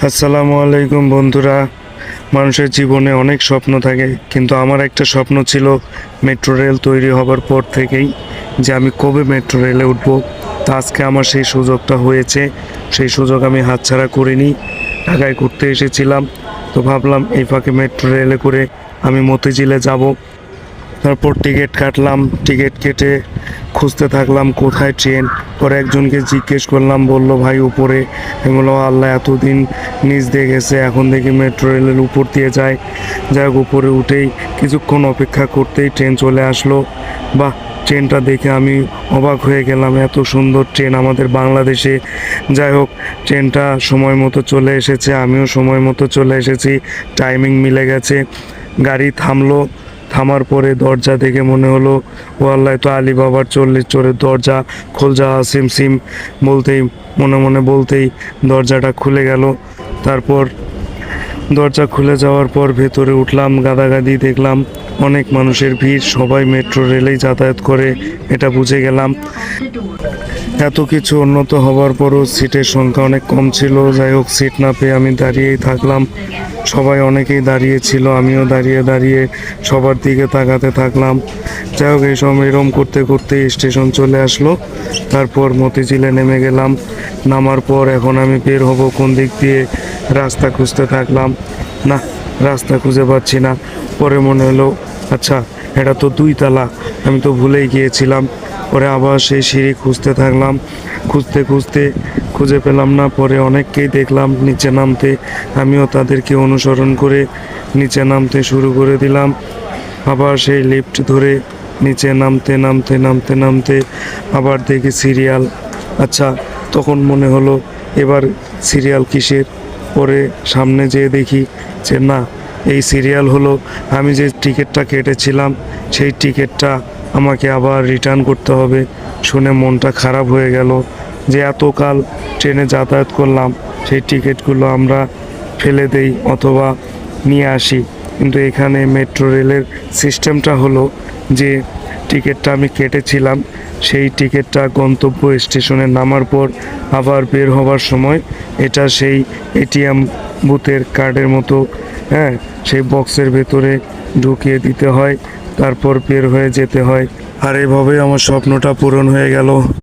আসসালামু আলাইকুম বন্ধুরা। মানুষের জীবনে অনেক স্বপ্ন থাকে, কিন্তু আমার একটা স্বপ্ন ছিল মেট্রো রেল তৈরি হবার পর থেকেই, যে আমি কবে মেট্রো রেলে উঠবো। তো আজকে আমার সেই সুযোগটা হয়েছে। সেই সুযোগ আমি হাতছাড়া করিনি। ঢাকায় ঘুরতে এসেছিলাম, তো ভাবলাম এই ফাঁকে মেট্রো রেলে করে আমি মতিঝিলে যাব। তারপর টিকিট কাটলাম, টিকিট কেটে খুঁজতে থাকলাম কোথায় ট্রেন। পরে একজনকে জিজ্ঞেস করলাম, বলল ভাই উপরে। আমি বললাম আল্লাহ, এতদিন নিচ দিয়ে গেছে, এখন দেখি মেট্রো রেলের উপর দিয়ে যায়। যাই হোক, উপরে উঠেই কিছুক্ষণ অপেক্ষা করতেই ট্রেন চলে আসলো। বাহ, ট্রেনটা দেখে আমি অবাক হয়ে গেলাম, এত সুন্দর ট্রেন আমাদের বাংলাদেশে। যাই হোক, ট্রেনটা সময় মতো চলে এসেছে, আমিও সময় মতো চলে এসেছি, টাইমিং মিলে গেছে। গাড়ি থামলো, থামার পরে দরজা দেখে মনে হলো ও আল্লাহ, তো আলী বাবার 40 চোরের দরজা, খোল যা সিম সিম বলতেই মনে মনে বলতেই দরজাটা খুলে গেল। তারপর দরজা খুলে যাওয়ার পর ভেতরে উঠলাম, গাদাগাদি দেখলাম, অনেক মানুষের ভিড়, সবাই মেট্রো রেলেই যাতায়াত করে, এটা বুঝে গেলাম। এত কিছু উন্নত হবার পরও সিটের সংখ্যা অনেক কম ছিল। যাই হোক, সিট না পেয়ে আমি দাঁড়িয়েই থাকলাম। সবাই অনেকেই দাঁড়িয়ে ছিল, আমিও দাঁড়িয়ে দাঁড়িয়ে সবার দিকে তাকাতে থাকলাম। যাই হোক, এই সময় এরম করতে করতে স্টেশন চলে আসলো। তারপর মতিঝিলে নেমে গেলাম। নামার পর এখন আমি বের হব কোন দিক দিয়ে, রাস্তা খুঁজতে থাকলাম। না, রাস্তা খুঁজে পাচ্ছি না। পরে মনে হলো, আচ্ছা এটা তো 2 তলা, আমি তো ভুলেই গিয়েছিলাম। পরে আবার সেই সিঁড়ি খুঁজতে থাকলাম, খুঁজতে খুঁজতে খুঁজে পেলাম না। পরে অনেককেই দেখলাম নিচে নামতে, আমিও তাদেরকে অনুসরণ করে নিচে নামতে শুরু করে দিলাম। আবার সেই লিফট ধরে নিচে নামতে নামতে নামতে নামতে আবার দেখি সিরিয়াল। আচ্ছা, তখন মনে হলো এবার সিরিয়াল কিসের। পরে সামনে যেয়ে দেখি যে না, এই সিরিয়াল হলো আমি যে টিকিটটা কেটেছিলাম, সেই টিকিটটা আমাকে আবার রিটার্ন করতে হবে। শুনে মনটা খারাপ হয়ে গেল যে এতকাল ট্রেনে যাতায়াত করলাম, সেই টিকিটগুলো আমরা ফেলে দেই অথবা নিয়ে আসি। কিন্তু এখানে মেট্রো রেলের সিস্টেমটা হলো যে টিকিটটা আমি কেটেছিলাম, সেই টিকিটটা গন্তব্য স্টেশনে নামার পর আবার বের হবার সময় এটা সেই এটিএম বুথের কার্ডের মতো, হ্যাঁ, সেই বক্সের ভেতরে ঢুকিয়ে দিতে হয়, তারপর বের হয়ে যেতে হয়। আর এভাবে আমার স্বপ্নটা পূরণ হয়ে গেল।